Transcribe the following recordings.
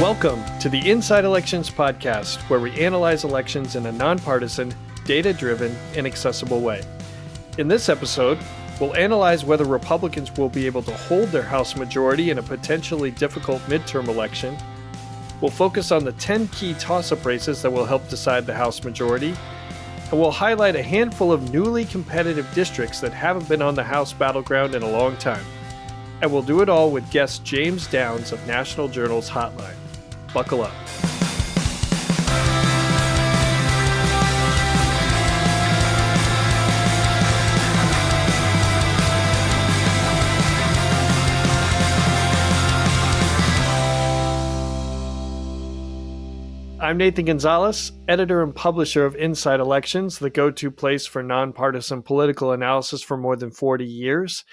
Welcome to the Inside Elections podcast, where we analyze elections in a nonpartisan, data-driven, and accessible way. In this episode, we'll analyze whether Republicans will be able to hold their House majority in a potentially difficult midterm election. We'll focus on the 10 key toss-up races that will help decide the House majority. And we'll highlight a handful of newly competitive districts that haven't been on the House battleground in a long time. And we'll do it all with guest James Downs of National Journal's Hotline. Buckle up. I'm Nathan Gonzales, editor and publisher of Inside Elections, the go-to place for nonpartisan political analysis for more than 40 years.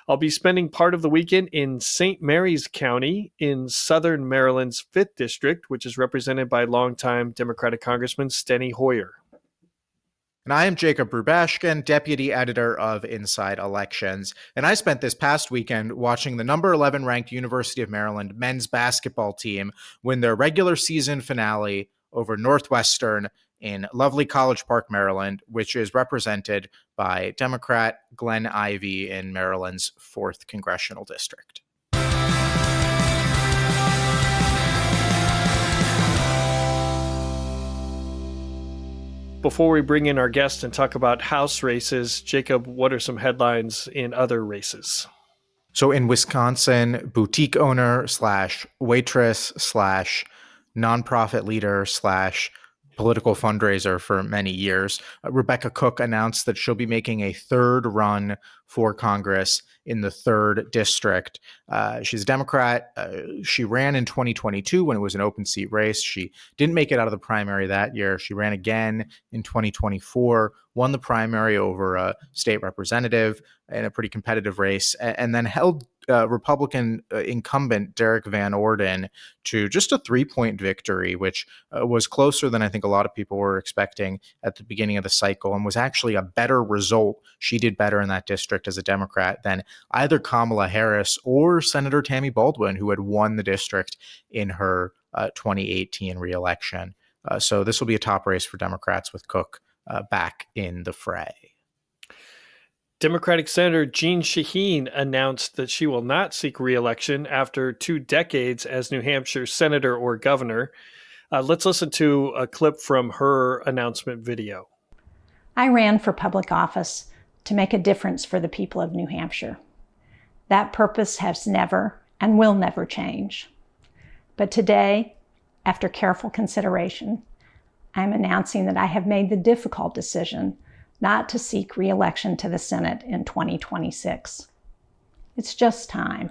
I'll be spending part of the weekend in St. Mary's County in southern Maryland's 5th District, which is represented by longtime Democratic Congressman Steny Hoyer. And I am Jacob Rubashkin, deputy editor of Inside Elections. And I spent this past weekend watching the number 11 ranked University of Maryland men's basketball team win their regular season finale over Northwestern in lovely College Park, Maryland, which is represented by Democrat Glenn Ivey in Maryland's 4th Congressional District. Before we bring in our guest and talk about House races, Jacob, what are some headlines in other races? So in Wisconsin, boutique owner / waitress / nonprofit leader / political fundraiser for many years, Rebecca Cook announced that she'll be making a third run for Congress in the 3rd District. She's a Democrat. She ran in 2022 when it was an open seat race. She didn't make it out of the primary that year. She ran again in 2024, won the primary over a state representative in a pretty competitive race, and then held Republican incumbent Derek Van Orden to just a 3-point victory, which was closer than I think a lot of people were expecting at the beginning of the cycle, and was actually a better result. She did better in that district as a Democrat than either Kamala Harris or Senator Tammy Baldwin, who had won the district in her 2018 reelection. So this will be a top race for Democrats with Cook back in the fray. Democratic Senator Jeanne Shaheen announced that she will not seek re-election after 2 decades as New Hampshire senator or governor. Let's listen to a clip from her announcement video. I ran for public office to make a difference for the people of New Hampshire. That purpose has never and will never change. But today, after careful consideration, I'm announcing that I have made the difficult decision not to seek re-election to the Senate in 2026. It's just time.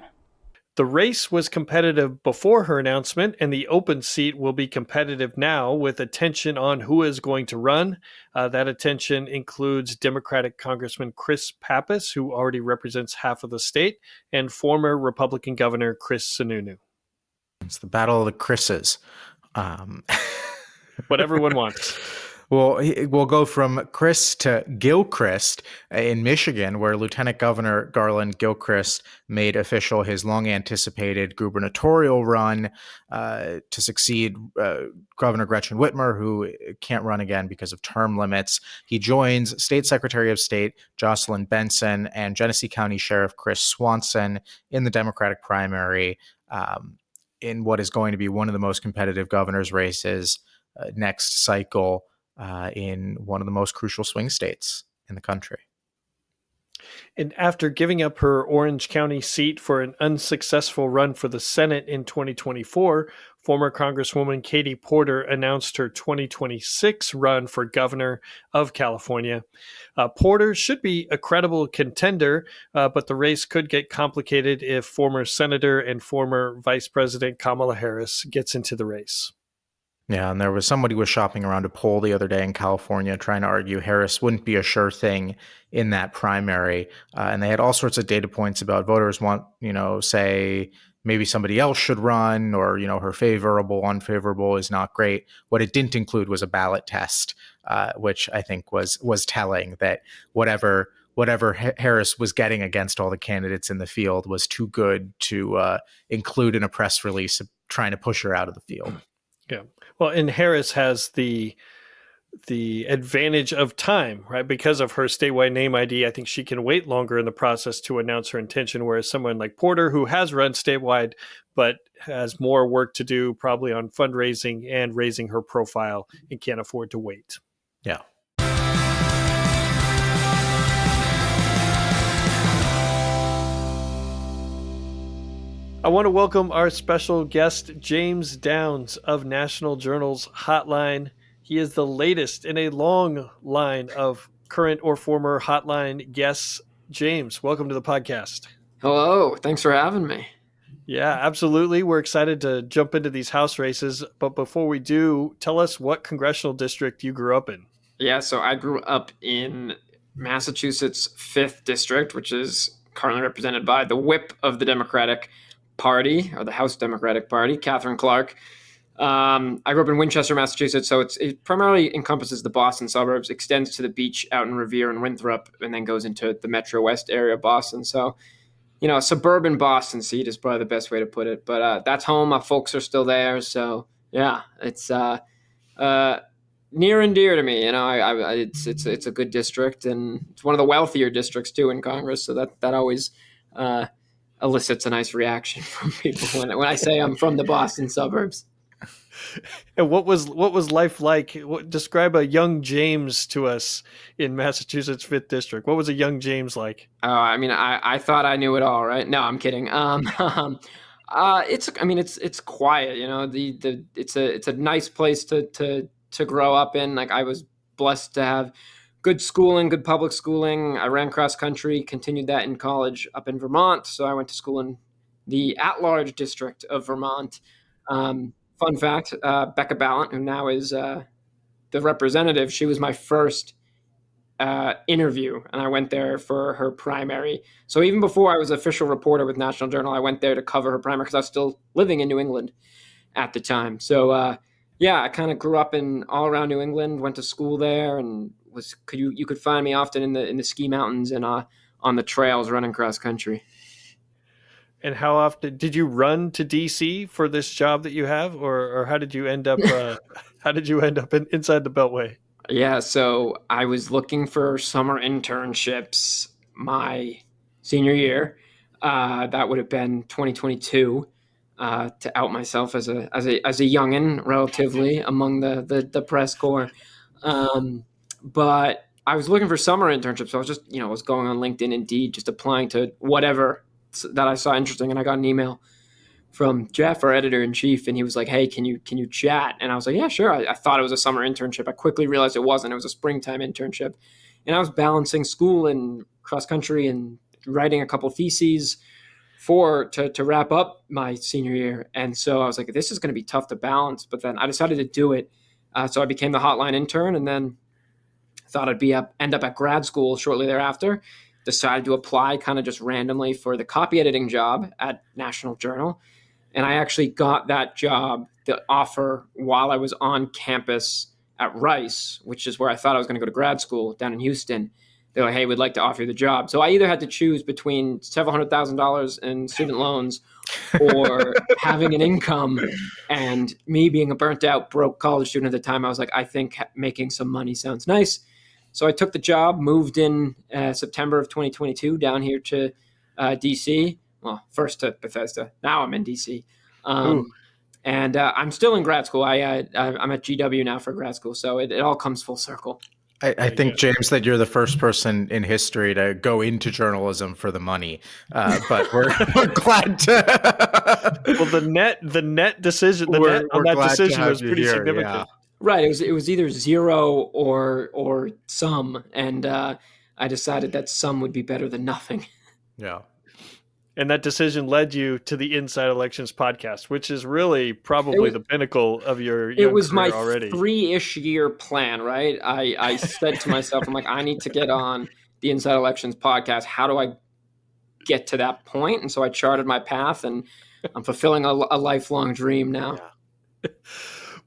The race was competitive before her announcement, and the open seat will be competitive now with attention on who is going to run. That attention includes Democratic Congressman Chris Pappas, who already represents half of the state, and former Republican Governor Chris Sununu. It's the battle of the Chris's. What everyone wants. Well, we'll go from Chris to Gilchrist in Michigan, where Lieutenant Governor Garland Gilchrist made official his long-anticipated gubernatorial run to succeed Governor Gretchen Whitmer, who can't run again because of term limits. He joins State Secretary of State Jocelyn Benson and Genesee County Sheriff Chris Swanson in the Democratic primary in what is going to be one of the most competitive governor's races next cycle. In one of the most crucial swing states in the country. And after giving up her Orange County seat for an unsuccessful run for the Senate in 2024, former Congresswoman Katie Porter announced her 2026 run for governor of California. Porter should be a credible contender, but the race could get complicated if former Senator and former Vice President Kamala Harris gets into the race. Yeah, and there was somebody was shopping around a poll the other day in California trying to argue Harris wouldn't be a sure thing in that primary. And they had all sorts of data points about voters want, say maybe somebody else should run or, her favorable, unfavorable is not great. What it didn't include was a ballot test, which I think was telling that whatever Harris was getting against all the candidates in the field was too good to include in a press release trying to push her out of the field. Yeah. Well, and Harris has the advantage of time, right? Because of her statewide name ID, I think she can wait longer in the process to announce her intention, whereas someone like Porter, who has run statewide, but has more work to do probably on fundraising and raising her profile and can't afford to wait. Yeah. I want to welcome our special guest, James Downs of National Journal's Hotline. He is the latest in a long line of current or former Hotline guests. James, welcome to the podcast. Hello. Thanks for having me. Yeah, absolutely. We're excited to jump into these House races. But before we do, tell us what congressional district you grew up in. Yeah, so I grew up in Massachusetts' 5th District, which is currently represented by the whip of the Democratic Party, or the House Democratic Party, Catherine Clark. I grew up in Winchester, Massachusetts, so it primarily encompasses the Boston suburbs, extends to the beach out in Revere and Winthrop, and then goes into the Metro West area of Boston. So, a suburban Boston seat is probably the best way to put it. But that's home. My folks are still there. So, yeah, it's near and dear to me. It's a good district, and it's one of the wealthier districts, too, in Congress. So that always elicits a nice reaction from people when I say I'm from the Boston suburbs. And what was life like? Describe a young James to us in Massachusetts 5th District. What was a young James like? I thought I knew it all, right? No, I'm kidding. It's quiet. It's a nice place to grow up in. Like, I was blessed to have good schooling, good public schooling. I ran cross country, continued that in college up in Vermont. So I went to school in the at-large district of Vermont. Fun fact, Becca Ballant, who now is the representative, she was my first interview, and I went there for her primary. So even before I was official reporter with National Journal, I went there to cover her primary because I was still living in New England at the time. So I kind of grew up in all around New England, went to school there, and you could find me often in the ski mountains and on the trails running cross country. And how often did you run to DC for this job that you have, or how did you end up? Inside the Beltway? Yeah, so I was looking for summer internships my senior year. That would have been 2022. To out myself as a youngin, relatively among the press corps. But I was looking for summer internships. So I was just was going on LinkedIn, Indeed, just applying to whatever that I saw interesting, and I got an email from Jeff, our editor-in-chief, and he was like, "Hey, can you chat?" And I was like, "Yeah, sure." I thought it was a summer internship. I quickly realized it wasn't. It was a springtime internship, and I was balancing school and cross country and writing a couple theses to wrap up my senior year. And so I was like, this is going to be tough to balance. But then I decided to do it. So I became the Hotline intern, and then thought I'd end up at grad school shortly thereafter. Decided to apply kind of just randomly for the copy editing job at National Journal. And I actually got that job, the offer, while I was on campus at Rice, which is where I thought I was going to go to grad school down in Houston. They're like, "Hey, we'd like to offer you the job." So I either had to choose between several $100,000 in student loans or having an income, and me being a burnt out, broke college student at the time. I was like, I think making some money sounds nice. So I took the job, moved in September of 2022 down here to DC. Well, first to Bethesda. Now I'm in DC. And I'm still in grad school. I'm at GW now for grad school. So it all comes full circle. I think, James, that you're the first person in history to go into journalism for the money, but we're glad to. Well, the net decision, net on that decision was pretty significant. Yeah. Right. It was either zero or some, and I decided that some would be better than nothing. Yeah. And that decision led you to the Inside Elections podcast, which is really probably the pinnacle of your young It was career my already. 3-ish year plan, right? I said to myself, I'm like, I need to get on the Inside Elections podcast. How do I get to that point? And so I charted my path, and I'm fulfilling a lifelong dream now. Yeah.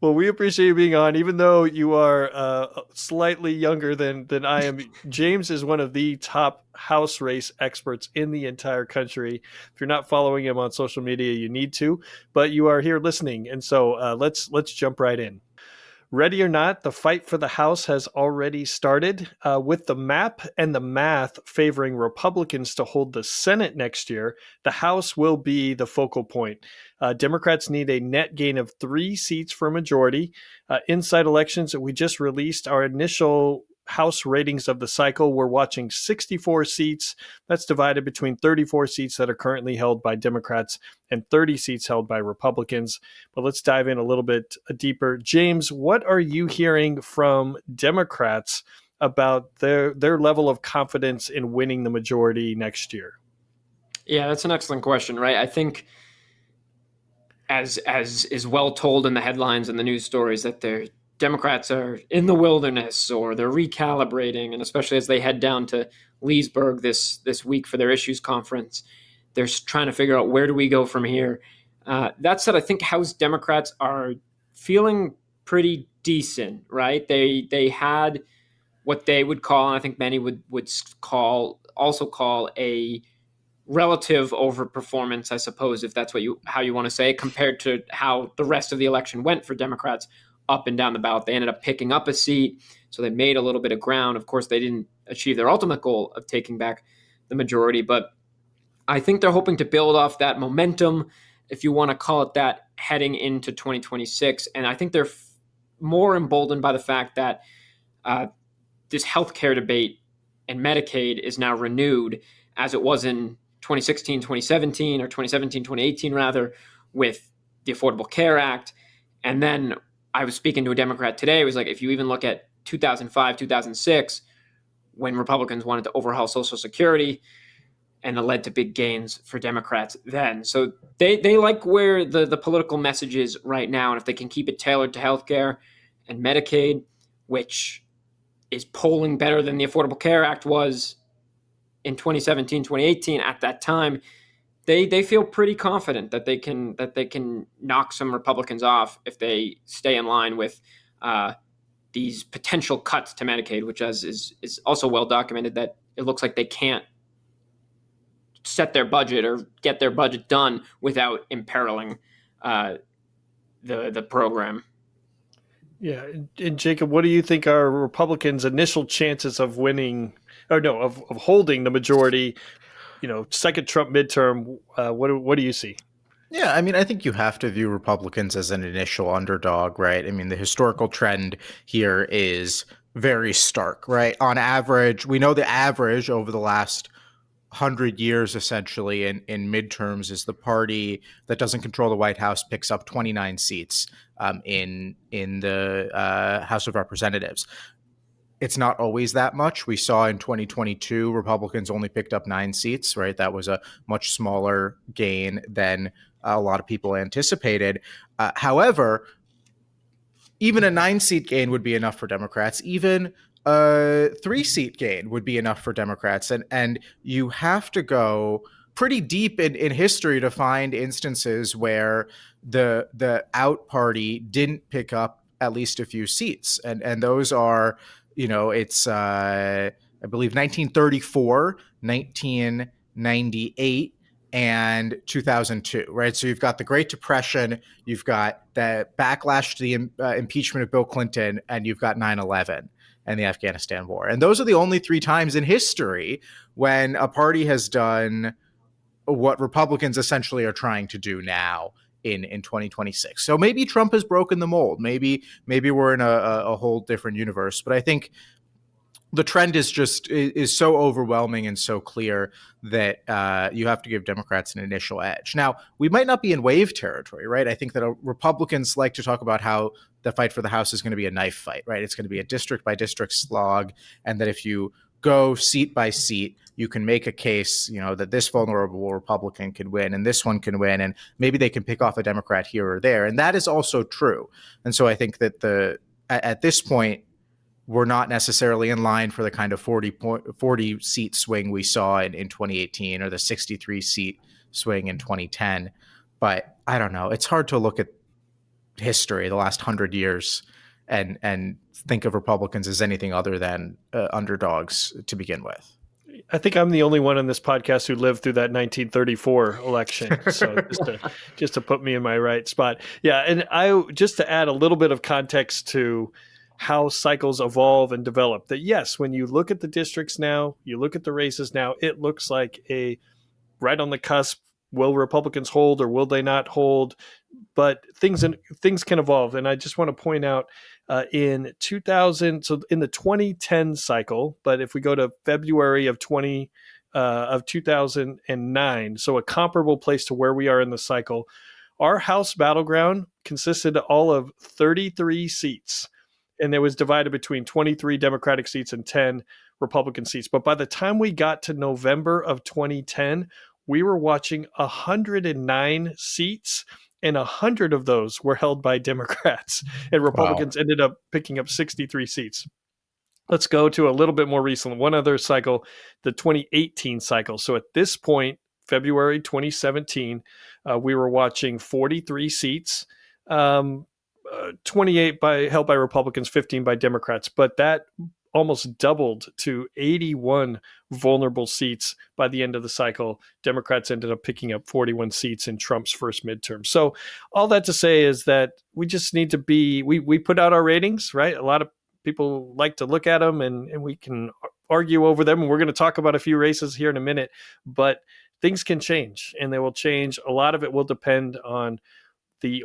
Well, we appreciate you being on, even though you are slightly younger than I am. James is one of the top house race experts in the entire country. If you're not following him on social media, you need to. But you are here listening, and so let's jump right in. Ready or not, the fight for the House has already started, with the map and the math favoring Republicans to hold the Senate next year. The House will be the focal point. Democrats need a net gain of 3 seats for a majority. Inside elections that we just released, our initial House ratings of the cycle, we're watching 64 seats. That's divided between 34 seats that are currently held by Democrats and 30 seats held by Republicans. But let's dive in a little bit deeper. James, what are you hearing from Democrats about their level of confidence in winning the majority next year? Yeah, that's an excellent question, right? I think as is well told in the headlines and the news stories that their Democrats are in the wilderness or they're recalibrating, and especially as they head down to Leesburg this week for their issues conference, they're trying to figure out where do we go from here. That said, I think House Democrats are feeling pretty decent, right? They had what they would call, and I think many would call a relative overperformance, I suppose, if that's how you want to say it, compared to how the rest of the election went for Democrats up and down the ballot. They ended up picking up a seat, so they made a little bit of ground. Of course, they didn't achieve their ultimate goal of taking back the majority, but I think they're hoping to build off that momentum, if you want to call it that, heading into 2026. And I think they're more emboldened by the fact that this healthcare debate and Medicaid is now renewed, as it was in 2016, 2017, or 2017, 2018, rather, with the Affordable Care Act. And then I was speaking to a Democrat today. It was like, if you even look at 2005, 2006, when Republicans wanted to overhaul Social Security, and it led to big gains for Democrats then. So they like where the political message is right now. And if they can keep it tailored to healthcare and Medicaid, which is polling better than the Affordable Care Act was in 2017, 2018 at that time, they feel pretty confident that they can knock some Republicans off if they stay in line with these potential cuts to Medicaid, which is also well documented that it looks like they can't set their budget or get their budget done without imperiling the program. Yeah, and Jacob, what do you think are Republicans' initial chances of winning, or no, of holding the majority? Second Trump midterm. What do you see? Yeah, I mean, I think you have to view Republicans as an initial underdog, right? I mean, the historical trend here is very stark, right? On average, we know the average over the last 100 years, essentially, in midterms is the party that doesn't control the White House picks up 29 seats in the House of Representatives. It's not always that much. We saw in 2022, Republicans only picked up 9 seats, right? That was a much smaller gain than a lot of people anticipated. However, even a 9-seat gain would be enough for Democrats. Even a 3-seat gain would be enough for Democrats. And you have to pretty deep in history to find instances where the out party didn't pick up at least a few seats. And those are, it's I believe 1934, 1998, and 2002, right? So you've got the Great Depression, you've got the backlash to the impeachment of Bill Clinton, and you've got 9/11 and the Afghanistan war. And those are the only 3 times in history when a party has done what Republicans essentially are trying to do now in 2026. So maybe Trump has broken the mold. Maybe we're in a whole different universe. But I think the trend is so overwhelming and so clear that you have to give Democrats an initial edge. Now, we might not be in wave territory, right? I think that Republicans like to talk about how the fight for the House is going to be a knife fight, right? It's going to be a district by district slog, and that if you go seat by seat, you can make a case, that this vulnerable Republican can win and this one can win, and maybe they can pick off a Democrat here or there. And that is also true. And so I think that at this point, we're not necessarily in line for the kind of 40 seat swing we saw in 2018 or the 63 seat swing in 2010. But I don't know. It's hard to look at history, the last 100 years, and think of Republicans as anything other than underdogs to begin with. I think I'm the only one on this podcast who lived through that 1934 election. So just to put me in my right spot. Yeah. And just to add a little bit of context to how cycles evolve and develop, that yes, when you look at the districts now, you look at the races now, it looks like right on the cusp. Will Republicans hold or will they not hold? But things can evolve. And I just want to point out in 2000, so in the 2010 cycle, but if we go to February of 2009, so a comparable place to where we are in the cycle, our House battleground consisted all of 33 seats, and it was divided between 23 Democratic seats and 10 Republican seats. But by the time we got to November of 2010, we were watching 109 seats, and 100 of those were held by Democrats, and Republicans ended up picking up 63 seats. Let's go to a little bit more recent, one other cycle, the 2018 cycle. So at this point, February 2017, we were watching 43 seats, 28 held by Republicans, 15 by Democrats, but that almost doubled to 81 vulnerable seats by the end of the cycle. Democrats ended up picking up 41 seats in Trump's first midterm. So all that to say is that we just need to we put out our ratings, right? A lot of people like to look at them and we can argue over them. And we're going to talk about a few races here in a minute, but things can change, and they will change. A lot of it will depend on the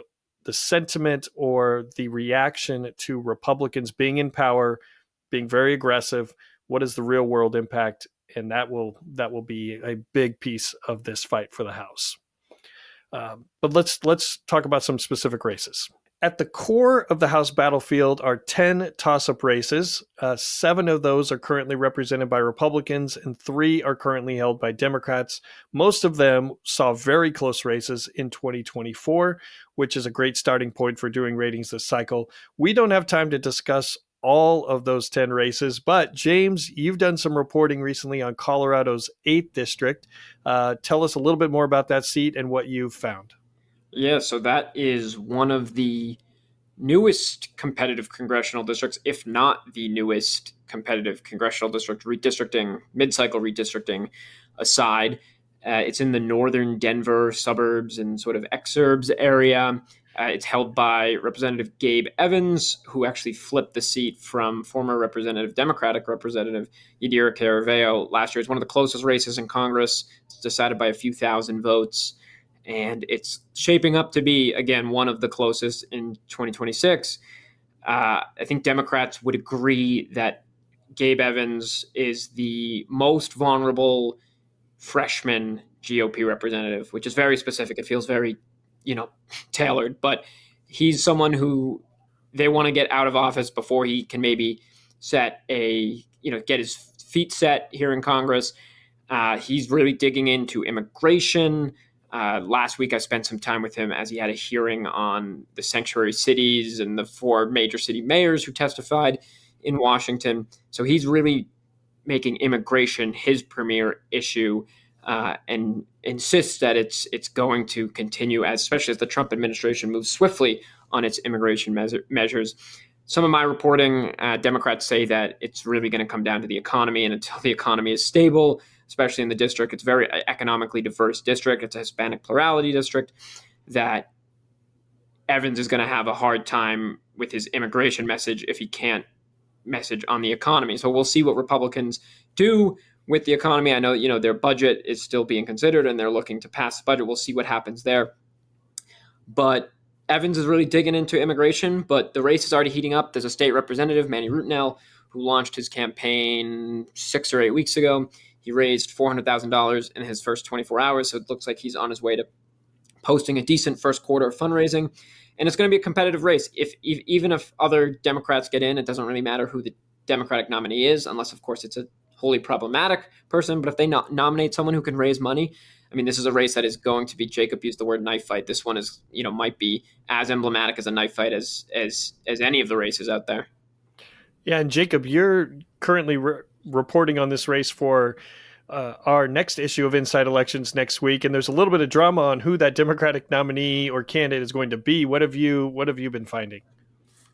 sentiment or the reaction to Republicans being in power, being very aggressive. What is the real world impact? And that will be a big piece of this fight for the House. But let's talk about some specific races. At the core of the House battlefield are 10 toss-up races. 7 of those are currently represented by Republicans, and 3 are currently held by Democrats. Most of them saw very close races in 2024, which is a great starting point for doing ratings this cycle. We don't have time to discuss all of those 10 races, but James, you've done some reporting recently on Colorado's 8th district. Tell us a little bit more about that seat and what you've found. Yeah, so that is one of the newest competitive congressional districts, if not the newest competitive congressional district, redistricting, mid-cycle redistricting aside. It's in the northern Denver suburbs and sort of exurbs area. It's held by Representative Gabe Evans, who actually flipped the seat from former Democratic Representative Yadira Caraveo last year. It's one of the closest races in Congress. It's decided by a few thousand votes. And it's shaping up to be, again, one of the closest in 2026. I think Democrats would agree that Gabe Evans is the most vulnerable freshman GOP representative, which is very specific. It feels very, tailored. But he's someone who they want to get out of office before he can maybe get his feet set here in Congress. He's really digging into immigration. Last week, I spent some time with him as he had a hearing on the sanctuary cities and the 4 major city mayors who testified in Washington. So he's really making immigration his premier issue and insists that it's going to continue, especially as the Trump administration moves swiftly on its immigration measures. Some of my reporting, Democrats say that it's really going to come down to the economy, and until the economy is stable, especially in the district, it's a very economically diverse district. It's a Hispanic plurality district, that Evans is going to have a hard time with his immigration message if he can't message on the economy. So we'll see what Republicans do with the economy. I know, their budget is still being considered and they're looking to pass the budget. We'll see what happens there. But Evans is really digging into immigration, but the race is already heating up. There's a state representative, Manny Rutinel, who launched his campaign 6 or 8 weeks ago. He raised $400,000 in his first 24 hours, so it looks like he's on his way to posting a decent first quarter of fundraising. And it's going to be a competitive race. Even if other Democrats get in, it doesn't really matter who the Democratic nominee is, unless, of course, it's a wholly problematic person. But if they nominate someone who can raise money, I mean, this is a race that is going to be, Jacob used the word knife fight. This one is, might be as emblematic as a knife fight as any of the races out there. Yeah, and Jacob, you're currently reporting on this race for our next issue of Inside Elections next week, and there's a little bit of drama on who that Democratic nominee or candidate is going to be. What have you been finding?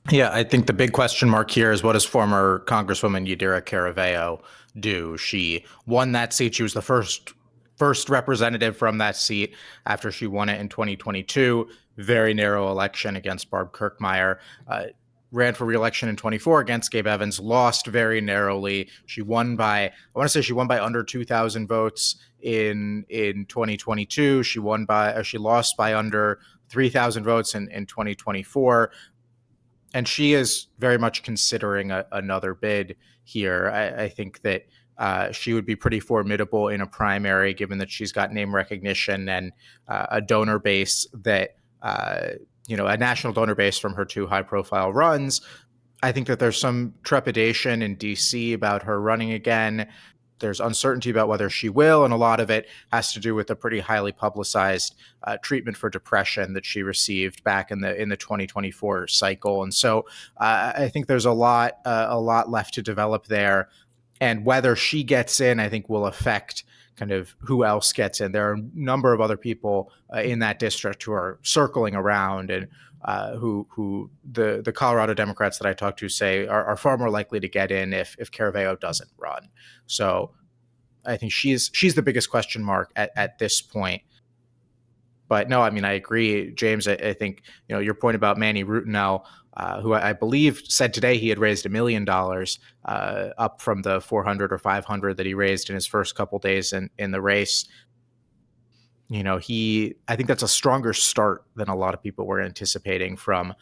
Yeah, I think the big question mark here is, what does former Congresswoman Yadira Caraveo do? She won that seat. She was the first representative from that seat after she won it in 2022. Very narrow election against Barb Kirkmeyer. Ran for re-election in 24 against Gabe Evans, lost very narrowly. She won by, I want to say she won by under 2,000 votes in 2022. She lost by under 3,000 votes in 2024. And she is very much considering another bid here. I think that she would be pretty formidable in a primary, given that she's got name recognition and a donor base that, a national donor base from her two high-profile runs. I think that there's some trepidation in D.C. about her running again. There's uncertainty about whether she will, and a lot of it has to do with the pretty highly publicized treatment for depression that she received back in the 2024 cycle. And so I think there's a lot left to develop there, and whether she gets in, I think, will affect kind of who else gets in. There are a number of other people in that district who are circling around, and who the Colorado Democrats that I talked to say are far more likely to get in if Caraveo doesn't run. So I think she's the biggest question mark at this point. But no, I mean, I agree, James. I think, your point about Manny Rutinel, who I believe said today he had raised $1 million, up from the 400 or 500 that he raised in his first couple days in the race. I think that's a stronger start than a lot of people were anticipating from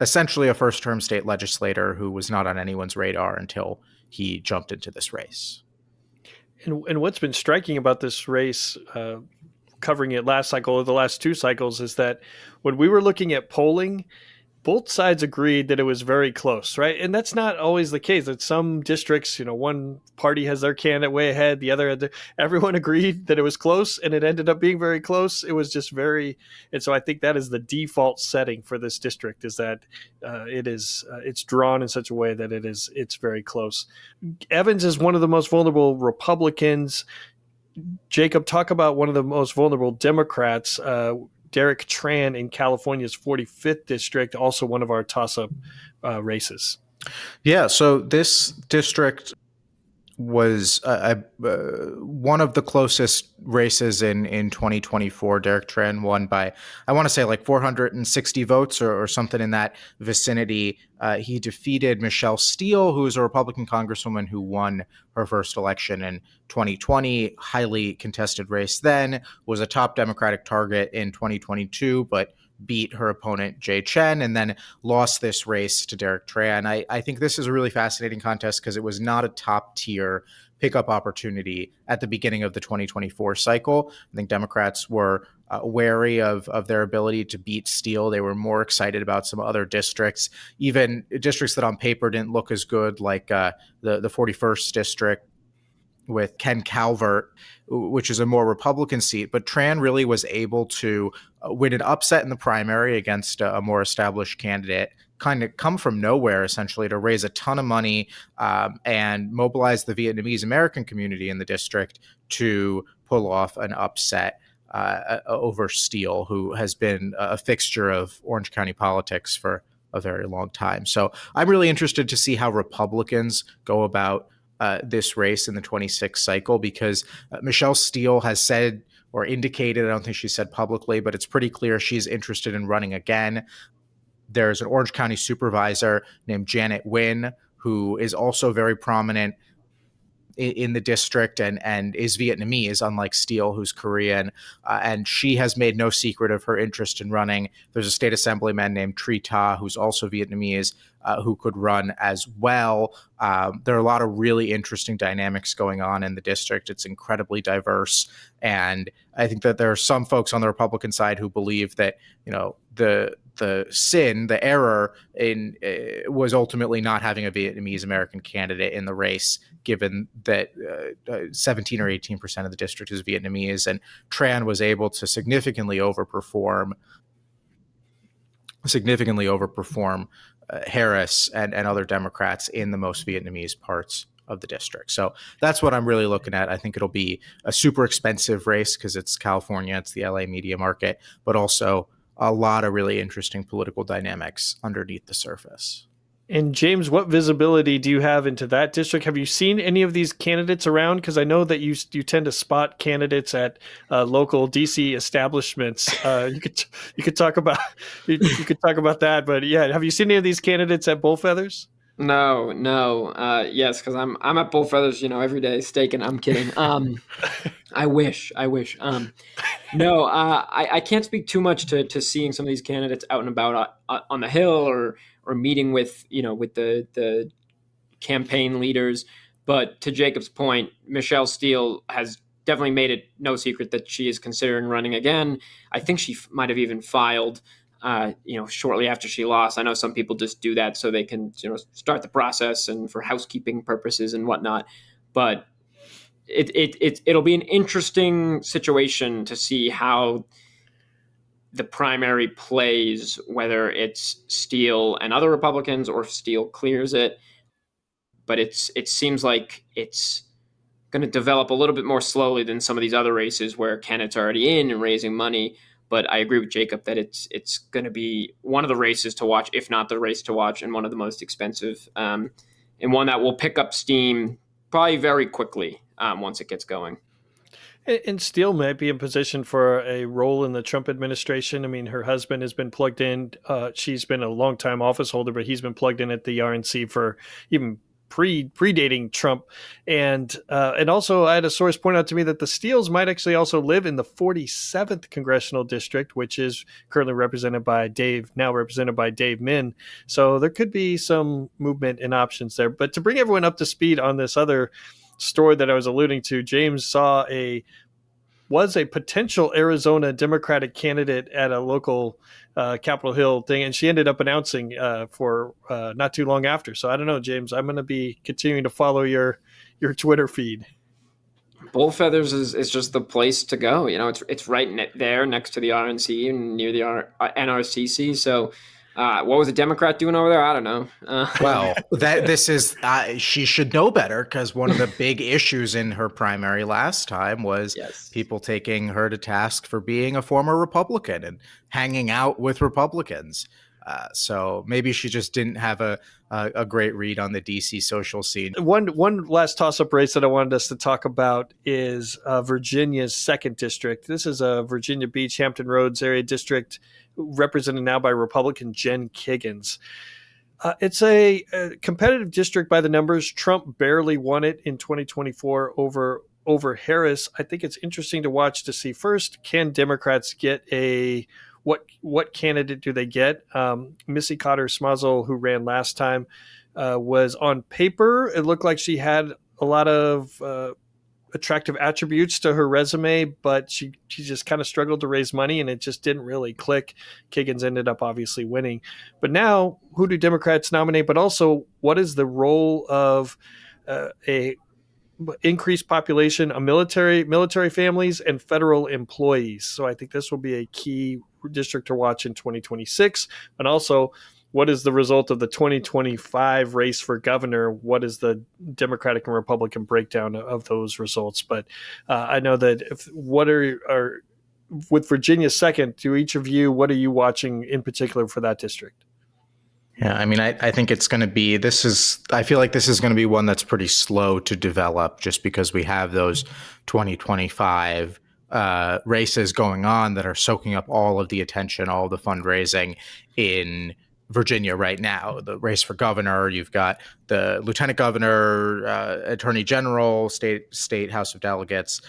essentially a first-term state legislator who was not on anyone's radar until he jumped into this race. And what's been striking about this race, covering it last cycle or the last two cycles, is that when we were looking at polling, both sides agreed that it was very close, right? And that's not always the case. At some districts, one party has their candidate way ahead, the other had everyone agreed that it was close, and it ended up being very close. It was just and so I think that is the default setting for this district, is that it's drawn in such a way that it's very close. Evans is one of the most vulnerable Republicans. Jacob, talk about one of the most vulnerable Democrats, Derek Tran in California's 45th district, also one of our toss-up races. Yeah, so this district was one of the closest races in 2024. Derek Tran won by, I want to say, like 460 votes or something in that vicinity. He defeated Michelle Steele, who is a Republican congresswoman who won her first election in 2020. Highly contested race then, was a top Democratic target in 2022, but beat her opponent, Jay Chen, and then lost this race to Derek Tran. I think this is a really fascinating contest because it was not a top-tier pickup opportunity at the beginning of the 2024 cycle. I think Democrats were wary of their ability to beat Steele. They were more excited about some other districts, even districts that on paper didn't look as good, like the 41st district with Ken Calvert, which is a more Republican seat. But Tran really was able to win an upset in the primary against a more established candidate, kind of come from nowhere, essentially, to raise a ton of money and mobilize the Vietnamese American community in the district to pull off an upset over Steele, who has been a fixture of Orange County politics for a very long time. So I'm really interested to see how Republicans go about this race in the 26th cycle, because Michelle Steele has said or indicated, I don't think she said publicly, but it's pretty clear she's interested in running again. There's an Orange County supervisor named Janet Nguyen, who is also very prominent in the district and is Vietnamese, unlike Steele, who's Korean. And she has made no secret of her interest in running. There's a state assemblyman named Tri Ta, who's also Vietnamese, who could run as well. There are a lot of really interesting dynamics going on in the district. It's incredibly diverse. And I think that there are some folks on the Republican side who believe that, the error was ultimately not having a Vietnamese American candidate in the race, given that 17 or 18% of the district is Vietnamese, and Tran was able to significantly overperform Harris and other Democrats in the most Vietnamese parts of the district. So that's what I'm really looking at. I think it'll be a super expensive race because it's California, it's the LA media market, but also a lot of really interesting political dynamics underneath the surface. And James, what visibility do you have into that district? Have you seen any of these candidates around? Because I know that you tend to spot candidates at local DC establishments. You could talk about you could talk about that, but yeah, have you seen any of these candidates at Bullfeathers? No. Yes, because I'm at Bullfeathers, every day staking. I'm kidding. I wish. No, I can't speak too much to seeing some of these candidates out and about on the Hill or meeting with with the campaign leaders. But to Jacob's point, Michelle Steele has definitely made it no secret that she is considering running again. I think she might have even filed, shortly after she lost. I know some people just do that so they can, start the process and for housekeeping purposes and whatnot. But it'll be an interesting situation to see how the primary plays, whether it's Steele and other Republicans or if Steele clears it. But it seems like it's going to develop a little bit more slowly than some of these other races where candidates are already in and raising money. But I agree with Jacob that it's going to be one of the races to watch, if not the race to watch, and one of the most expensive, and one that will pick up steam probably very quickly once it gets going. And Steele might be in position for a role in the Trump administration. I mean, her husband has been plugged in. She's been a longtime office holder, but he's been plugged in at the RNC for even predating Trump. And also I had a source point out to me that the Steeles might actually also live in the 47th congressional district, which is currently represented by Dave Min. So there could be some movement and options there. But to bring everyone up to speed on this other story that I was alluding to, James was a potential Arizona Democratic candidate at a local Capitol Hill thing, and she ended up announcing for not too long after. So I don't know, James. I'm going to be continuing to follow your Twitter feed. Bullfeathers is just the place to go. It's right there next to the RNC and near the NRCC. So what was a Democrat doing over there? I don't know. Well, she should know better, because one of the big issues in her primary last time was people taking her to task for being a former Republican and hanging out with Republicans. So maybe she just didn't have a great read on the DC social scene. One last toss-up race that I wanted us to talk about is Virginia's 2nd district. This is a Virginia Beach, Hampton Roads area district represented now by Republican Jen Kiggins. It's a competitive district by the numbers. Trump barely won it in 2024 over Harris. I think it's interesting to watch to see, first, can Democrats get what candidate do they get? Missy Cotter Smazel, who ran last time, was on paper. It looked like she had a lot of attractive attributes to her resume, but she just kind of struggled to raise money, and it just didn't really click. Kiggins ended up obviously winning. But now, who do Democrats nominate? But also, what is the role of a increased population of military families and federal employees? So I think this will be a key district to watch in 2026. And also, what is the result of the 2025 race for governor? What is the Democratic and Republican breakdown of those results? But I know that with Virginia 2nd, to each of you, what are you watching in particular for that district? Yeah, I mean, I think it's going to be, I feel like this is going to be one that's pretty slow to develop, just because we have those 2025 races going on that are soaking up all of the attention, all of the fundraising in Virginia right now. The race for governor, you've got the lieutenant governor, attorney general, state House of Delegates.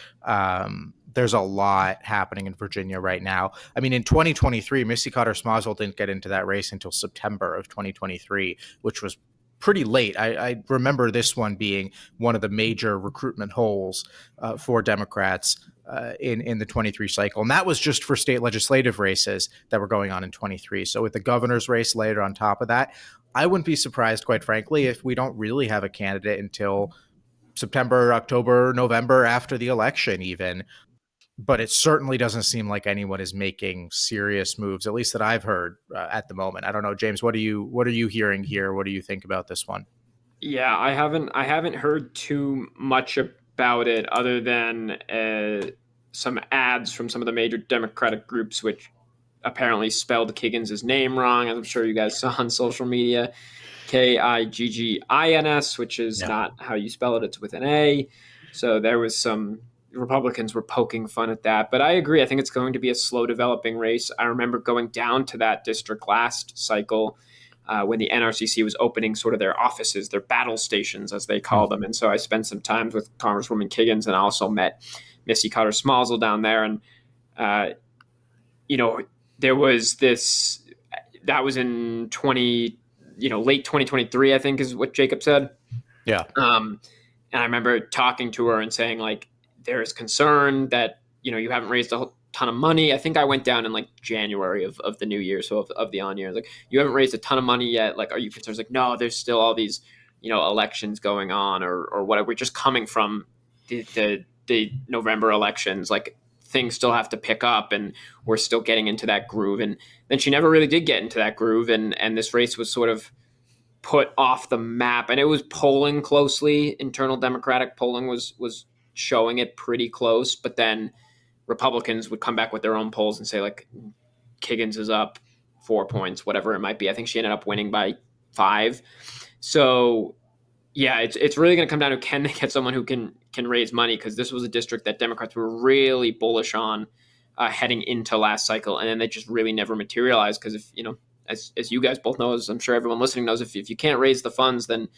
There's a lot happening in Virginia right now. I mean, in 2023, Missy Cotter Smazel didn't get into that race until September of 2023, which was pretty late. I remember this one being one of the major recruitment holes for Democrats in the 23 cycle. And that was just for state legislative races that were going on in 23. So with the governor's race later on top of that, I wouldn't be surprised, quite frankly, if we don't really have a candidate until September, October, November, after the election even. But it certainly doesn't seem like anyone is making serious moves, at least that I've heard at the moment. I don't know, James, what are you hearing here? What do you think about this one? Yeah, I haven't heard too much about it other than some ads from some of the major Democratic groups, which apparently spelled Kiggins' name wrong, as I'm sure you guys saw on social media. Kiggins, which is Yeah. not how you spell it, it's with an A. So there was some Republicans were poking fun at that. But I agree. I think it's going to be a slow developing race. I remember going down to that district last cycle when the NRCC was opening sort of their offices, their battle stations, as they call them. And so I spent some time with Congresswoman Kiggins and I also met Missy Cotter Smalzel down there. And, uh, you know, there was this, that was in late 2023, I think is what Jacob said. Yeah. And I remember talking to her and saying, like, there's concern that, you haven't raised a ton of money. I think I went down in like January of the new year. So of the on year, like, you haven't raised a ton of money yet. Like, are you concerned? Like, no, there's still all these, elections going on or whatever. We're just coming from the November elections. Like, things still have to pick up and we're still getting into that groove. And then she never really did get into that groove. And this race was sort of put off the map, and it was polling closely. Internal Democratic polling was showing it pretty close, but then Republicans would come back with their own polls and say, like, Kiggins is up 4 points, whatever it might be. I think she ended up winning by 5. So yeah, it's really going to come down to, can they get someone who can raise money, because this was a district that Democrats were really bullish on heading into last cycle, and then they just really never materialized. Because if as you guys both know, as I'm sure everyone listening knows, if you can't raise the funds, then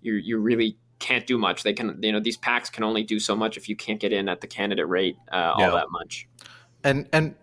you really can't do much. They can, these PACs can only do so much if you can't get in at the candidate rate all that much. And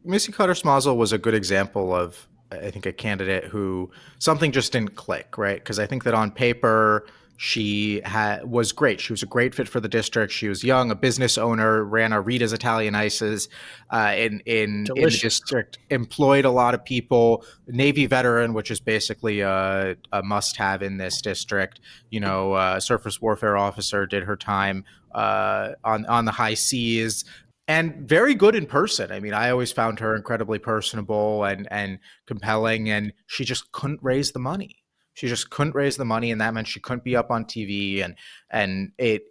Missy Cotter Smalzel was a good example of, I think, a candidate who something just didn't click, right? Because I think that on paper she was great. She was a great fit for the district. She was young, a business owner, ran a Rita's Italian Ices in the district, employed a lot of people, Navy veteran, which is basically a must-have in this district. Surface warfare officer, did her time on the high seas. And very good in person. I mean, I always found her incredibly personable and compelling, and she just couldn't raise the money. She just couldn't raise the money, and that meant she couldn't be up on TV, and it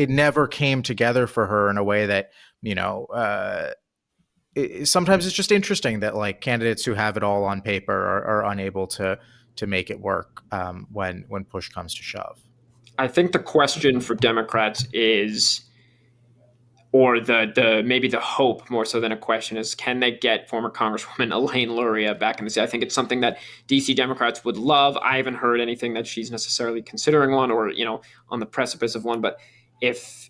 never came together for her in a way that, sometimes it's just interesting that, like, candidates who have it all on paper are unable to make it work when push comes to shove. I think the question for Democrats is, or the maybe the hope more so than a question, is, can they get former Congresswoman Elaine Luria back in the state? I think it's something that DC Democrats would love. I haven't heard anything that she's necessarily considering one or on the precipice of one. But if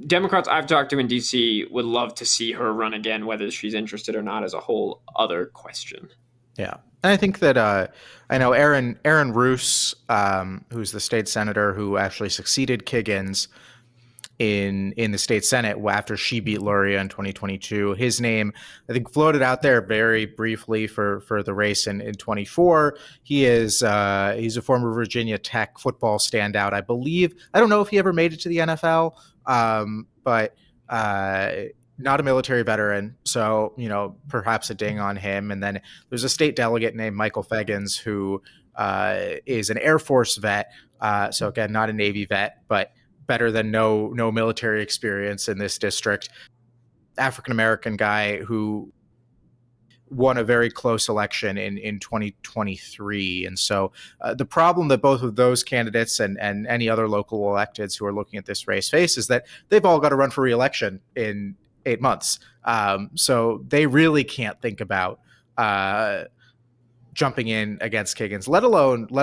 Democrats I've talked to in DC would love to see her run again, whether she's interested or not is a whole other question. Yeah. And I think that I know Aaron Roos, who's the state senator who actually succeeded Kiggins in the state Senate after she beat Luria in 2022. His name, I think, floated out there very briefly for the race in 24. He's a former Virginia Tech football standout, I believe. I don't know if he ever made it to the NFL, but not a military veteran. So, perhaps a ding on him. And then there's a state delegate named Michael Feggins, who is an Air Force vet. So again, not a Navy vet, but better than no military experience in this district. African-American guy who won a very close election in 2023. And so the problem that both of those candidates and any other local electeds who are looking at this race face is that they've all got to run for re-election in 8 months. So they really can't think about jumping in against Kiggins, let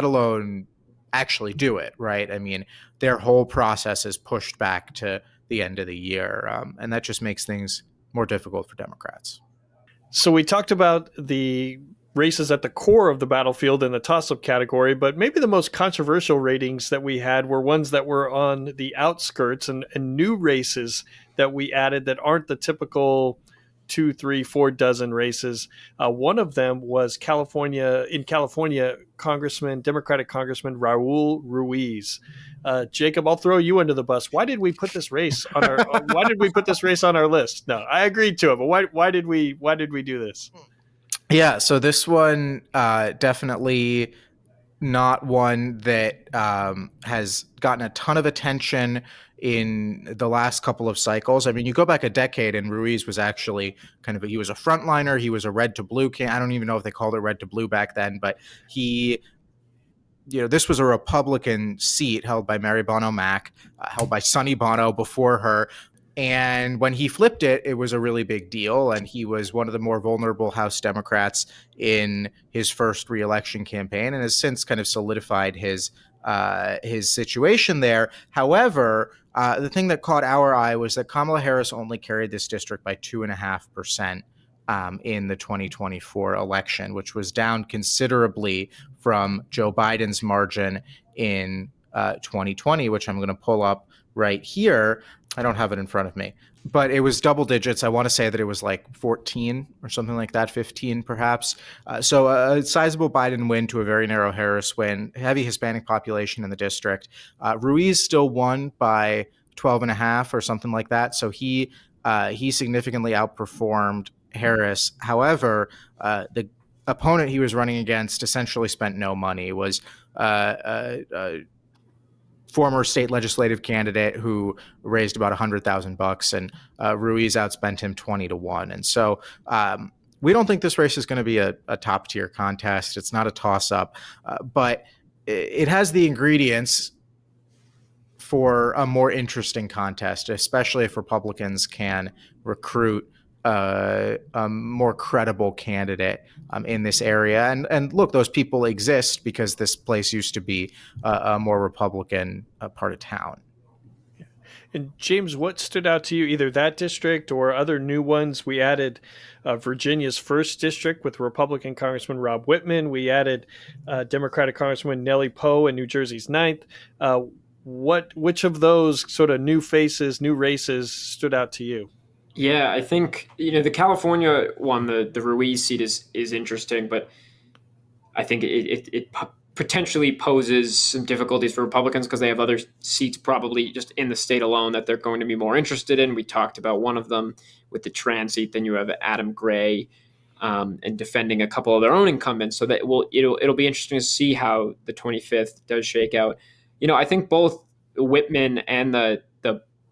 alone actually do it, right? I mean, their whole process is pushed back to the end of the year, and that just makes things more difficult for Democrats. So we talked about the races at the core of the battlefield in the toss-up category, but maybe the most controversial ratings that we had were ones that were on the outskirts and new races that we added that aren't the typical 2, 3, 4 dozen races. One of them was California, Democratic Congressman Raul Ruiz. Jacob, I'll throw you under the bus. Why did we put this race on our list? No, I agreed to it, but why did we do this? Yeah, so this one definitely not one that has gotten a ton of attention in the last couple of cycles. I mean, you go back a decade, and Ruiz was actually he was a frontliner. He was a red to blue I don't even know if they called it red to blue back then, but this was a Republican seat held by Mary Bono Mack, held by Sonny Bono before her. And when he flipped it, it was a really big deal. And he was one of the more vulnerable House Democrats in his first reelection campaign, and has since kind of solidified his situation there. However, the thing that caught our eye was that Kamala Harris only carried this district by 2.5%. In the 2024 election, which was down considerably from Joe Biden's margin in 2020, which I'm going to pull up right here. I don't have it in front of me, but it was double digits. I want to say that it was like 14 or something like that, 15 perhaps. So a sizable Biden win to a very narrow Harris win, heavy Hispanic population in the district. Ruiz still won by 12.5 or something like that. So he significantly outperformed Harris. However, the opponent he was running against essentially spent no money. Was former state legislative candidate who raised about $100,000, and Ruiz outspent him 20-1. And so we don't think this race is going to be a top tier contest. It's not a toss up, but it has the ingredients for a more interesting contest, especially if Republicans can recruit a more credible candidate in this area. And look, those people exist because this place used to be a more Republican part of town. And James, what stood out to you, either that district or other new ones? We added Virginia's 1st district with Republican Congressman Rob Whitman. We added Democratic Congresswoman Nellie Poe in New Jersey's 9th. Which of those sort of new faces, new races stood out to you? Yeah, I think the California one, the Ruiz seat is interesting, but I think it potentially poses some difficulties for Republicans because they have other seats probably just in the state alone that they're going to be more interested in. We talked about one of them with the trans seat. Then you have Adam Gray and defending a couple of their own incumbents. So that it'll be interesting to see how the 25th does shake out. I think both Whitman and the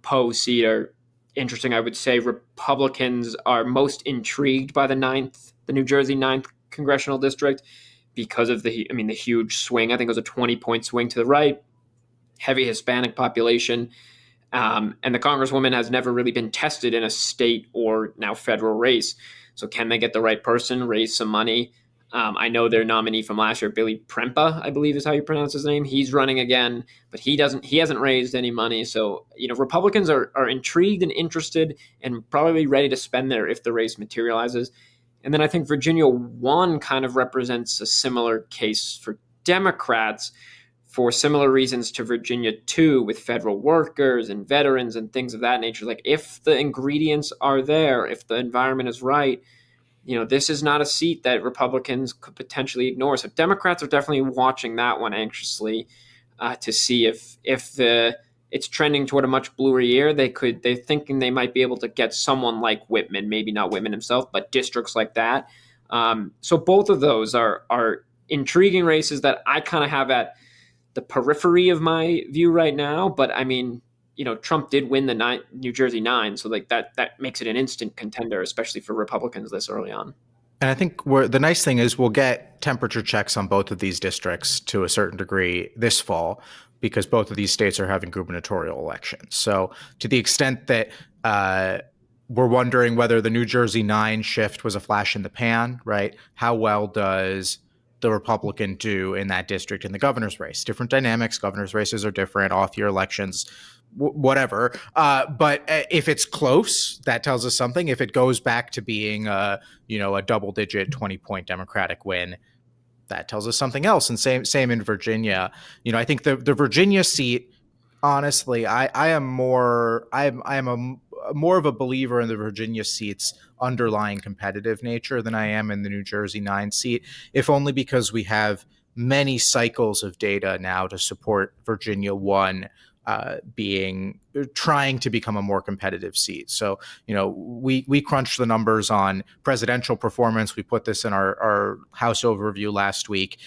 Poe seat are interesting. I would say Republicans are most intrigued by the New Jersey 9th congressional district because of the huge swing. I think it was a 20-point swing to the right, heavy Hispanic population. And the Congresswoman has never really been tested in a state or now federal race. So can they get the right person, raise some money? I know their nominee from last year, Billy Prempa, I believe is how you pronounce his name. He's running again, but he hasn't raised any money. So, Republicans are intrigued and interested and probably ready to spend there if the race materializes. And then I think Virginia 1 kind of represents a similar case for Democrats for similar reasons to Virginia 2 with federal workers and veterans and things of that nature. Like if the ingredients are there, if the environment is right, this is not a seat that Republicans could potentially ignore. So Democrats are definitely watching that one anxiously to see if it's trending toward a much bluer year. They're thinking they might be able to get someone like Whitman, maybe not Whitman himself, but districts like that. So both of those are intriguing races that I kind of have at the periphery of my view right now. But I mean, Trump did win the New Jersey 9, so like that makes it an instant contender, especially for Republicans this early on. And I think the nice thing is we'll get temperature checks on both of these districts to a certain degree this fall, because both of these states are having gubernatorial elections. So to the extent that we're wondering whether the New Jersey 9 shift was a flash in the pan, right? How well does the Republican do in that district in the governor's race? Different dynamics. Governor's races are different, off-year elections, whatever. But if it's close, that tells us something. If it goes back to being a double-digit 20-point Democratic win, that tells us something else. And same in Virginia. I think the Virginia seat, honestly, I am more of a believer in the Virginia seat's underlying competitive nature than I am in the New Jersey 9 seat, if only because we have many cycles of data now to support Virginia 1 trying to become a more competitive seat. So, we crunched the numbers on presidential performance. We put this in our House overview last week.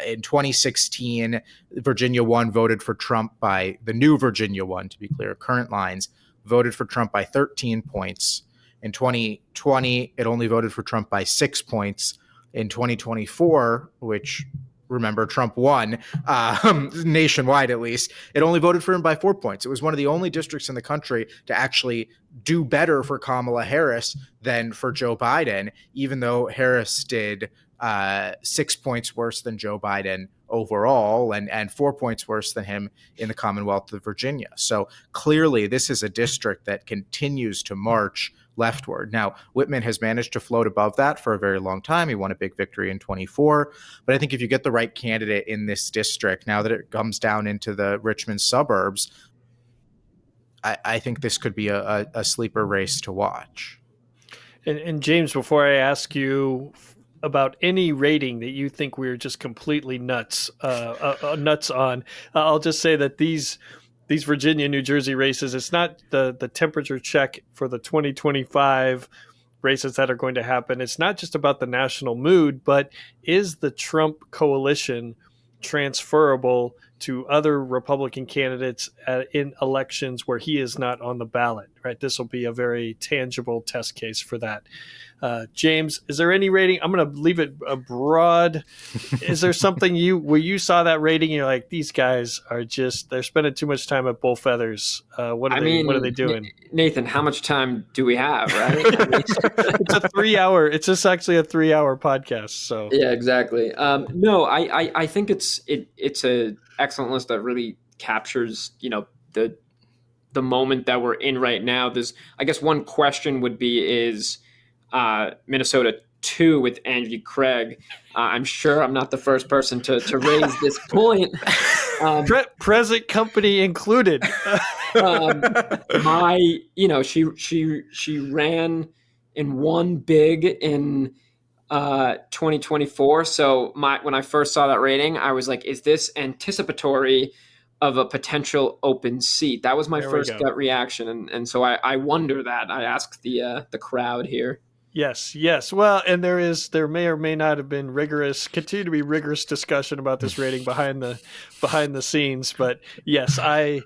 In 2016, Virginia 1 voted for Trump by the new Virginia 1, to be clear, current lines, voted for Trump by 13 points. In 2020, it only voted for Trump by 6 points. In 2024, which, remember, Trump won nationwide, at least, it only voted for him by 4 points. It was one of the only districts in the country to actually do better for Kamala Harris than for Joe Biden, even though Harris did 6 points worse than Joe Biden overall and 4 points worse than him in the Commonwealth of Virginia. So clearly, this is a district that continues to march leftward. Now, Whitman has managed to float above that for a very long time. He won a big victory in 24. But I think if you get the right candidate in this district, now that it comes down into the Richmond suburbs, I think this could be a sleeper race to watch. And James, before I ask you about any rating that you think we're just completely nuts on, I'll just say that these Virginia, New Jersey races, it's not the temperature check for the 2025 races that are going to happen. It's not just about the national mood, but is the Trump coalition transferable to other Republican candidates in elections where he is not on the ballot, right? This will be a very tangible test case for that. James, is there any rating? I'm going to leave it broad. Is there something where you saw that rating and you're like, these guys are they're spending too much time at Bull Feathers. What are they doing? Nathan, how much time do we have, right? It's a 3 hour. It's just actually a 3 hour podcast. So yeah, exactly. No, I think it's a excellent list that really captures, the moment that we're in right now. There's, I guess, one question would be is Minnesota 2 with Angie Craig. I'm sure I'm not the first person to raise this point. Present company included. She ran and won big in 2024. So when I first saw that rating, I was like, is this anticipatory of a potential open seat? That was my first gut reaction. And so I wonder that. I asked the crowd here. Yes. Well, and there may or may not have been continue to be rigorous discussion about this rating behind the scenes. But yes, I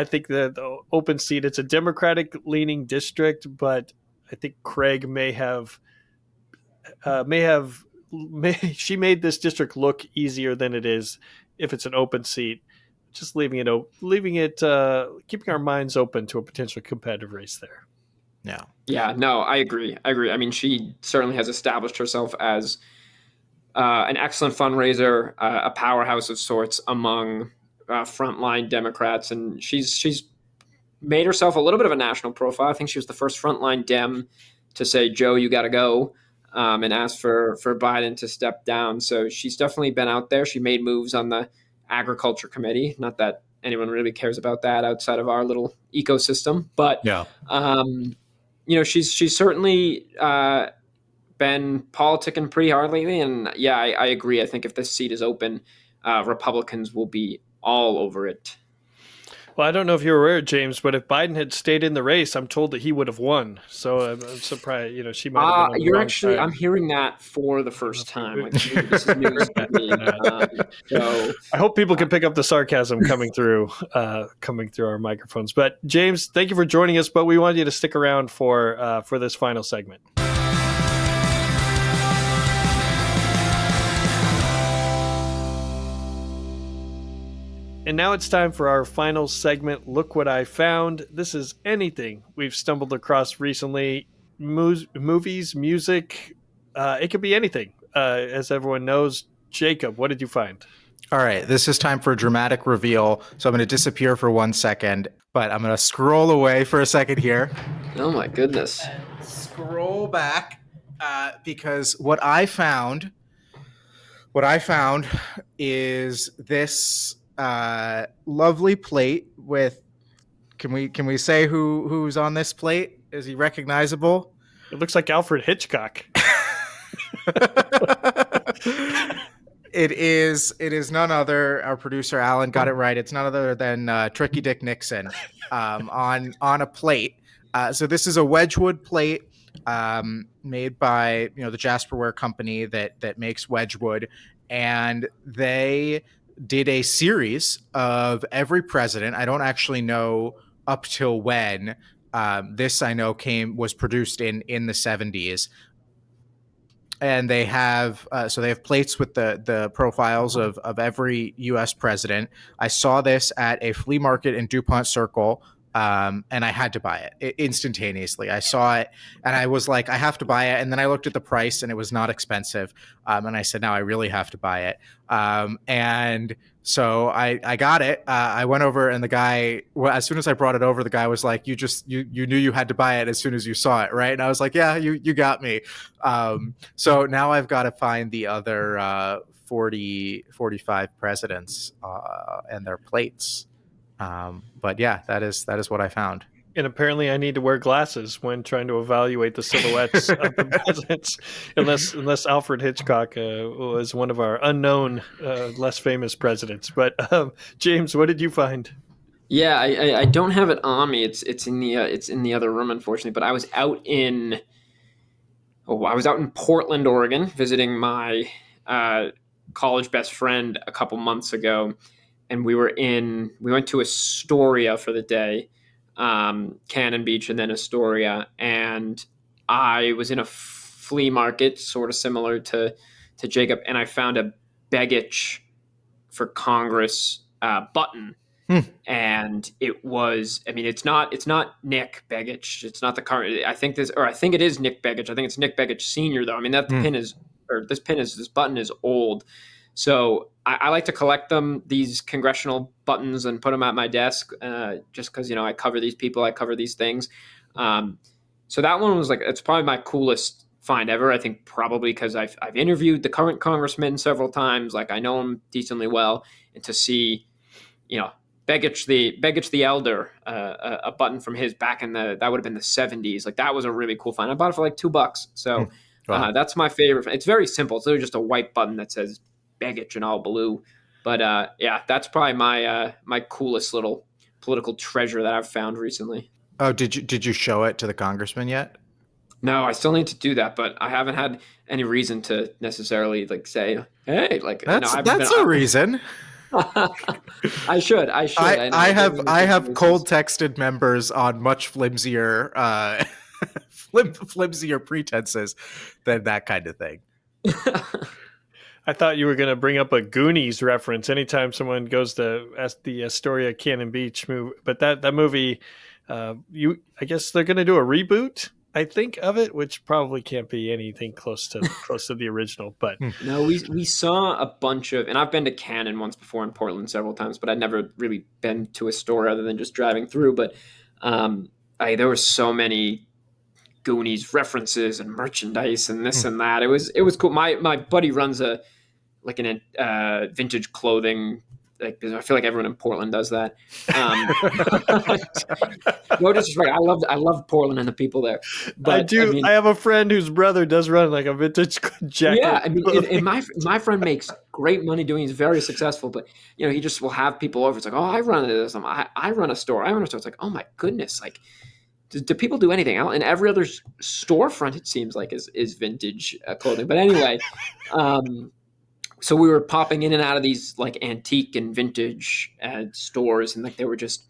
think that the open seat, it's a Democratic leaning district, but I think Craig she made this district look easier than it is if it's an open seat. Just keeping our minds open to a potential competitive race there. Yeah, no, I agree. I mean, she certainly has established herself as an excellent fundraiser, a powerhouse of sorts among frontline Democrats, and she's made herself a little bit of a national profile. I think she was the first frontline Dem to say, "Joe, you got to go," and ask for Biden to step down. So she's definitely been out there. She made moves on the Agriculture Committee. Not that anyone really cares about that outside of our little ecosystem, but yeah. She's certainly been politicking pretty hard lately, and yeah, I agree. I think if this seat is open, Republicans will be all over it. Well, I don't know if you're aware, James, but if Biden had stayed in the race, I'm told that he would have won. So I'm surprised. She might have been on the wrong side. I'm hearing that for the first time. Like, this is news to me. So I hope people can pick up the sarcasm coming through our microphones. But James, thank you for joining us. But we wanted you to stick around for this final segment. And now it's time for our final segment, Look What I Found. This is anything we've stumbled across recently. Movies, music, it could be anything. As everyone knows, Jacob, what did you find? All right, this is time for a dramatic reveal. So I'm going to disappear for 1 second, but I'm going to scroll away for a second here. Oh my goodness. Scroll back because what I found is this lovely plate with, can we say who's on this plate? Is he recognizable? It looks like Alfred Hitchcock. It is none other. Our producer Alan got it right. It's none other than Tricky Dick Nixon on a plate. So this is a Wedgwood plate made by the Jasperware company that makes Wedgwood, and they did a series of every president. I don't actually know up till when. This I know was produced in the 70s. And they have they have plates with the profiles of every U.S. president. I saw this at a flea market in DuPont Circle, and I had to buy it instantaneously. I saw it, and I was like, I have to buy it. And then I looked at the price, and it was not expensive. And I said, now I really have to buy it. And so I got it. I went over, and the guy, as soon as I brought it over, the guy was like, you knew you had to buy it as soon as you saw it, right? And I was like, yeah, you got me. So now I've got to find the other 45 presidents and their plates. But yeah, that is what I found. And apparently I need to wear glasses when trying to evaluate the silhouettes of the presidents, unless Alfred Hitchcock was one of our unknown, less famous presidents. But James, what did you find? Yeah, I don't have it on me. It's in the other room, unfortunately. But I was out in Portland, Oregon, visiting my college best friend a couple months ago, and we went to Astoria for the day. Cannon Beach and then Astoria, and I was in a flea market sort of similar to Jacob, and I found a Begich for Congress button. And it was, I mean, it's not Nick Begich. It's not the current, I think it is Nick Begich. I think it's Nick Begich Sr. though. I mean, this button is old. So I like to collect these congressional buttons, and put them at my desk, just because, I cover these people, I cover these things. So that one was it's probably my coolest find ever. I think probably because I've interviewed the current congressman several times. I know him decently well, and to see, Begich the Elder, a button from his back that would have been the 70s. That was a really cool find. I bought it for $2. So wow. That's my favorite. It's very simple. It's literally just a white button that says Begich in all blue. But yeah, that's probably my coolest little political treasure that I've found recently. Oh, did you show it to the congressman yet? No, I still need to do that, but I haven't had any reason to necessarily say, hey, that's a reason. I should. I have cold texted members on much flimsier pretenses than that kind of thing. I thought you were going to bring up a Goonies reference anytime someone goes to the Astoria Cannon Beach movie, but that movie, I guess they're going to do a reboot, I think, of it, which probably can't be anything close to the original. But no, we saw a bunch of, and I've been to Cannon once before in Portland several times, but I'd never really been to a store other than just driving through. But there were so many Goonies references and merchandise and this and that. It was cool. My buddy runs an vintage clothing. I feel like everyone in Portland does that. No disrespect. I love Portland and the people there. But, I do. I have a friend whose brother does run a vintage jacket. Yeah, and my friend makes great money doing. He's very successful, but he just will have people over. It's oh, I run this. I run a store. It's oh my goodness, do people do anything else? And every other storefront, it seems is vintage clothing. But anyway, so we were popping in and out of these antique and vintage stores, and they were just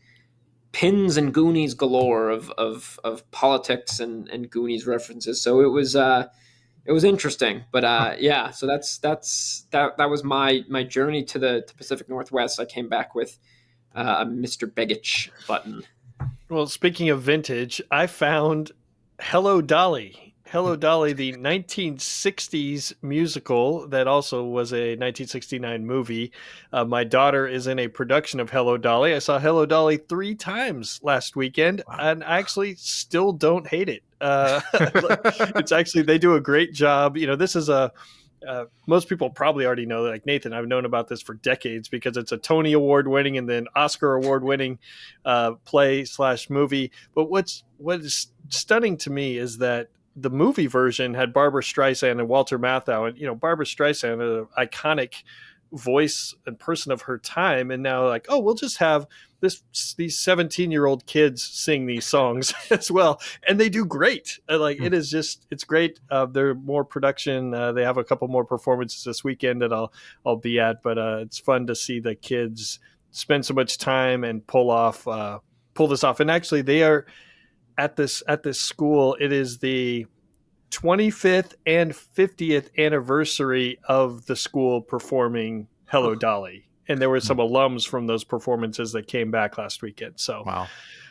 pins and Goonies galore of politics and Goonies references. So it was interesting. But yeah, so that was my journey to the Pacific Northwest. I came back with a Mr. Begich button. Well, speaking of vintage, I found Hello Dolly. Hello Dolly, the 1960s musical that also was a 1969 movie. My daughter is in a production of Hello Dolly. I saw Hello Dolly 3 times last weekend, and I actually still don't hate it. It's actually, they do a great job. This is most people probably already know, Nathan, I've known about this for decades because it's a Tony Award winning and then Oscar Award winning play / movie. But what is stunning to me is that the movie version had Barbara Streisand and Walter Matthau, and Barbara Streisand, an iconic voice and person of her time, and now like, oh, we'll just have these 17-year-old kids sing these songs as well, and they do great. It's great. They're more production. They have a couple more performances this weekend that I'll be at, but it's fun to see the kids spend so much time and pull this off. And actually, they are at this school. It is the 25th and 50th anniversary of the school performing Hello Dolly. And there were some alums from those performances that came back last weekend. So, wow.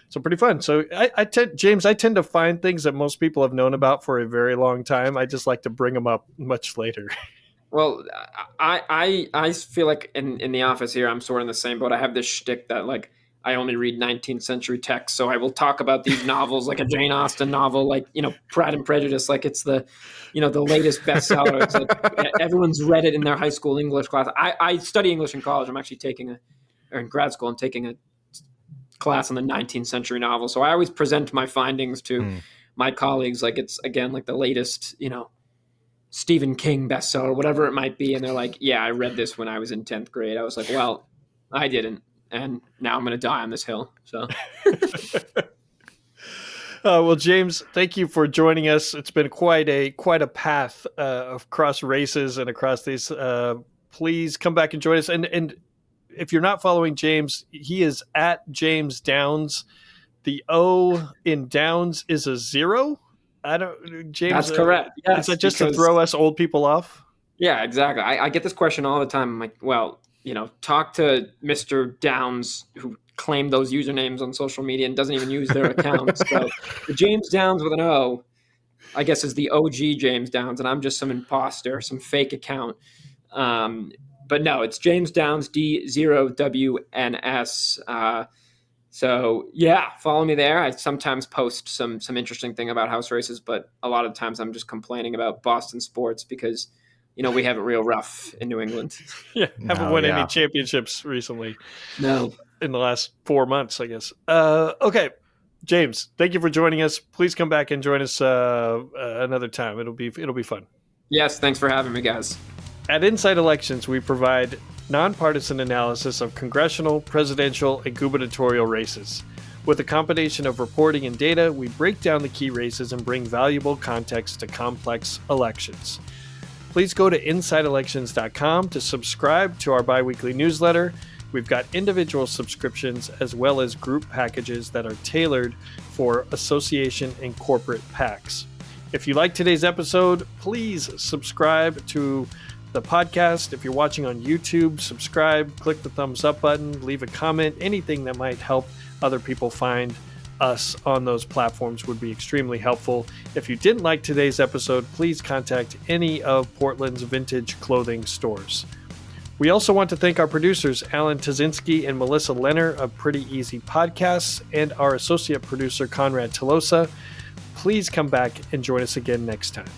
So pretty fun. So I tend to find things that most people have known about for a very long time. I just like to bring them up much later. Well, I feel like in the office here, I'm sort of in the same boat. I have this shtick that like, I only read 19th century texts, so I will talk about these novels like a Jane Austen novel, like, Pride and Prejudice, like it's the latest bestseller. It's like everyone's read it in their high school English class. I study English in college. I'm actually in grad school, I'm taking a class on the 19th century novel. So I always present my findings to my colleagues like it's, again, like the latest, Stephen King bestseller, whatever it might be. And they're like, yeah, I read this when I was in 10th grade. I was like, well, I didn't. And now I'm going to die on this hill. So, well, James, thank you for joining us. It's been quite a path across races and across these. Please come back and join us. And if you're not following James, he is at James Downs. The O in Downs is a 0. James. That's correct. Yes, is that just to throw us old people off? Yeah, exactly. I get this question all the time. I'm like, well, talk to Mr. Downs, who claimed those usernames on social media and doesn't even use their accounts. So the James Downs with an O, I guess, is the OG James Downs, and I'm just some imposter, some fake account. But no, it's James Downs, D0WNS. So yeah, follow me there. I sometimes post some interesting thing about house races, but a lot of times I'm just complaining about Boston sports because we have it real rough in New England. Yeah, haven't won any championships recently. No. In the last 4 months, I guess. Okay, James, thank you for joining us. Please come back and join us another time. It'll be fun. Yes, thanks for having me, guys. At Inside Elections, we provide nonpartisan analysis of congressional, presidential, and gubernatorial races. With a combination of reporting and data, we break down the key races and bring valuable context to complex elections. Please go to InsideElections.com to subscribe to our biweekly newsletter. We've got individual subscriptions as well as group packages that are tailored for association and corporate PACs. If you like today's episode, please subscribe to the podcast. If you're watching on YouTube, subscribe, click the thumbs up button, leave a comment. Anything that might help other people find us on those platforms would be extremely helpful. If you didn't like today's episode, please contact any of Portland's vintage clothing stores. We also want to thank our producers, Alan Tazinski and Melissa Lenner of Pretty Easy Podcasts, and our associate producer, Conrad Tolosa. Please come back and join us again next time.